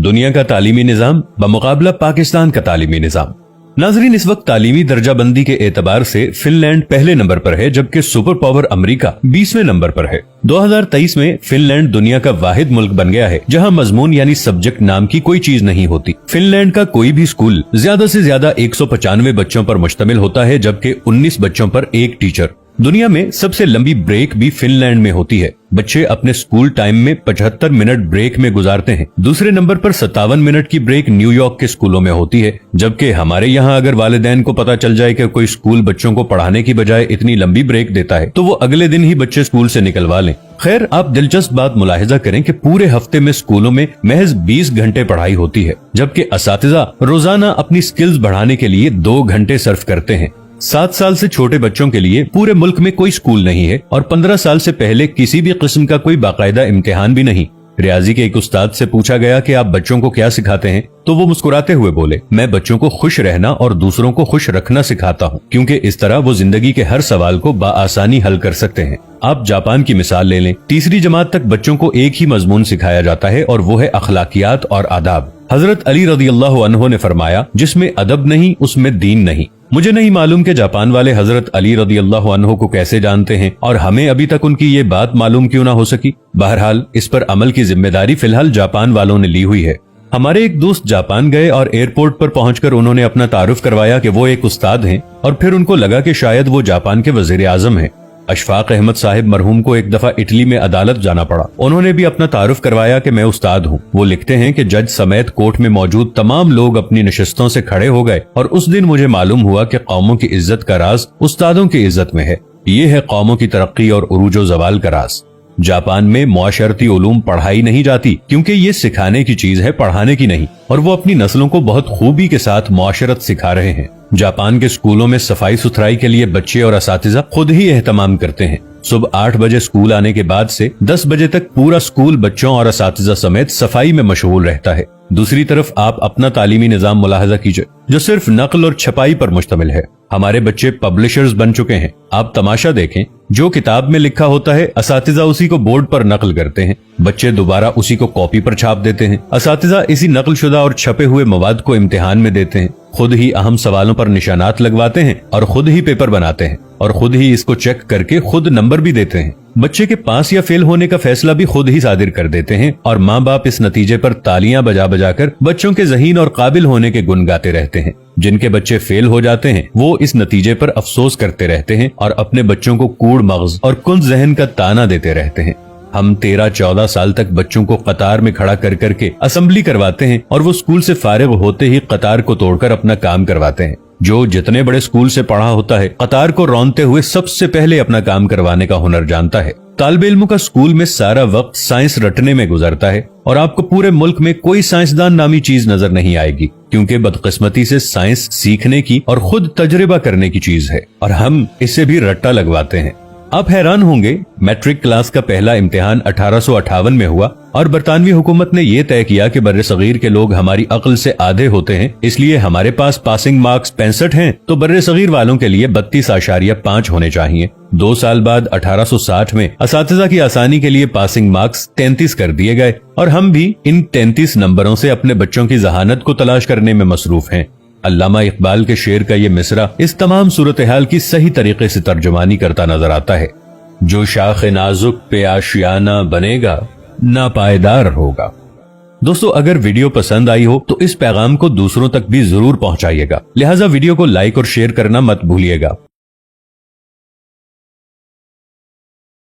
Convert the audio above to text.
दुनिया का तालीमी निज़ाम बमुकाबला पाकिस्तान का तालीमी निज़ाम। नाजरीन, इस वक्त तालीमी दर्जाबंदी के एतबार से फिनलैंड पहले नंबर पर है, जबकि सुपर पावर अमेरिका 20वें नंबर पर है। 2023 में फिनलैंड दुनिया का वाहिद मुल्क बन गया है जहां मजमून यानी सब्जेक्ट नाम की कोई चीज नहीं होती। फिनलैंड का कोई भी स्कूल ज्यादा से ज्यादा 195 बच्चों पर मुश्तमिल होता है, जबकि 19 बच्चों पर एक टीचर। दुनिया में सबसे लंबी ब्रेक भी फिनलैंड में होती है। बच्चे अपने स्कूल टाइम में 75 मिनट ब्रेक में गुजारते हैं। दूसरे नंबर पर 57 मिनट की ब्रेक न्यूयॉर्क के स्कूलों में होती है, जबकि हमारे यहाँ अगर वालिदैन को पता चल जाए कि कोई स्कूल बच्चों को पढ़ाने की बजाय इतनी लंबी ब्रेक देता है तो वो अगले दिन ही बच्चे स्कूल से निकलवा लें। खैर, आप दिलचस्प बात मुलाहिजा करें कि पूरे हफ्ते में स्कूलों में महज 20 घंटे पढ़ाई होती है, जबकि असातिज़ा रोजाना अपनी स्किल्स बढ़ाने के लिए 2 घंटे सर्फ करते हैं। 7 साल से छोटे बच्चों के लिए पूरे मुल्क में कोई स्कूल नहीं है और 15 साल से पहले किसी भी किस्म का कोई बाकायदा इम्तिहान भी नहीं। रियाजी के एक उस्ताद से पूछा गया कि आप बच्चों को क्या सिखाते हैं, तो वो मुस्कुराते हुए बोले, मैं बच्चों को खुश रहना और दूसरों को खुश रखना सिखाता हूँ, क्योंकि इस तरह वो जिंदगी के हर सवाल को बाआसानी हल कर सकते हैं। आप जापान की मिसाल ले लें। तीसरी जमात तक बच्चों को एक ही मजमून सिखाया जाता है और वो है अखलाकियात और आदाब। हजरत अली रज़ियल्लाहु अन्हु ने फरमाया, जिसमें अदब नहीं उसमें दीन नहीं। मुझे नहीं मालूम कि जापान वाले हजरत अली रज़ियल्लाहु अन्हु को कैसे जानते हैं और हमें अभी तक उनकी ये बात मालूम क्यों ना हो सकी। बहरहाल, इस पर अमल की जिम्मेदारी फिलहाल जापान वालों ने ली हुई है। हमारे एक दोस्त जापान गए और एयरपोर्ट पर पहुंचकर उन्होंने अपना तारुफ करवाया कि वो एक उस्ताद हैं, और फिर उनको लगा कि शायद वो जापान के वजीर आजम हैं। अशफाक अहमद साहिब मरहूम को एक दफा इटली में अदालत जाना पड़ा। उन्होंने भी अपना तारुफ करवाया कि मैं उस्ताद हूँ। वो लिखते हैं कि जज समेत कोर्ट में मौजूद तमाम लोग अपनी नशिस्तों से खड़े हो गए और उस दिन मुझे मालूम हुआ कि कौमों की इज्जत का राज उस्तादों की इज्जत में है। ये है कौमों की तरक्की और उरूजो जवाल का राज। जापान में मुआशरती उलूम पढ़ाई नहीं जाती, क्योंकि ये सिखाने की चीज है, पढ़ाने की नहीं, और वो अपनी नस्लों को बहुत खूबी के साथ मुआशरत सिखा रहे हैं। जापान के स्कूलों में सफाई सुथराई के लिए बच्चे और असातिज़ा खुद ही एहतमाम करते हैं। सुबह 8 बजे स्कूल आने के बाद से 10 बजे तक पूरा स्कूल बच्चों और असातिज़ा समेत सफाई में मशगूल रहता है। दूसरी तरफ आप अपना तालीमी निज़ाम मुलाहजा कीजिए, जो सिर्फ नकल और छपाई पर मुश्तमिल है। हमारे बच्चे पब्लिशर्स बन चुके हैं। आप तमाशा देखें, जो किताब में लिखा होता है असातिज़ा उसी को बोर्ड पर नकल करते हैं, बच्चे दोबारा उसी को कॉपी पर छाप देते हैं। असातिज़ा इसी नकल शुदा और छपे हुए मवाद को इम्तिहान में देते हैं, खुद ही अहम सवालों पर निशानात लगवाते हैं और खुद ही पेपर बनाते हैं और खुद ही इसको चेक करके खुद नंबर भी देते हैं। बच्चे के पास या फेल होने का फैसला भी खुद ही सादिर कर देते हैं और माँ बाप इस नतीजे पर तालियां बजा बजा कर बच्चों के ज़हीन और काबिल होने के गुन गाते रहते हैं। जिनके बच्चे फेल हो जाते हैं वो इस नतीजे पर अफसोस करते रहते हैं और अपने बच्चों को कूड़ मगज और कुंद जहन का ताना देते रहते हैं। हम 13-14 साल तक बच्चों को कतार में खड़ा कर करके असेंबली करवाते हैं और वो स्कूल से फारिग होते ही कतार को तोड़कर अपना काम करवाते हैं। जो जितने बड़े स्कूल से पढ़ा होता है, कतार को रौंदते हुए सबसे पहले अपना काम करवाने का हुनर जानता है। तालिबे इल्मों का स्कूल में सारा वक्त साइंस रटने में गुजरता है और आपको पूरे मुल्क में कोई साइंसदान नामी चीज नजर नहीं आएगी, क्योंकि बदकिस्मती से साइंस सीखने की और खुद तजर्बा करने की चीज है और हम इसे भी रट्टा लगवाते हैं। आप हैरान होंगे, मैट्रिक क्लास का पहला इम्तिहान 1858 में हुआ और बरतानवी हुकूमत ने यह तय किया कि बर्रे सगीर के लोग हमारी अक्ल से आधे होते हैं, इसलिए हमारे पास पासिंग मार्क्स 65 हैं, तो बर्रे सगीर वालों के लिए 32.5 होने चाहिए। 2 साल बाद 1860 में असातिज़ा की आसानी के लिए पासिंग मार्क्स 33 कर दिए गए और हम भी इन 33 नंबरों से अपने बच्चों की जहानत को तलाश करने में मसरूफ हैं। अल्लामा इकबाल के शेर का ये मिसरा इस तमाम सूरत हाल की सही तरीके से तर्जुमानी करता नजर आता है। जो शाख नाजुक पे आशियाना बनेगा, नापायदार होगा। दोस्तों, अगर वीडियो पसंद आई हो तो इस पैगाम को दूसरों तक भी जरूर पहुंचाइएगा। लिहाजा वीडियो को लाइक और शेयर करना मत भूलिएगा।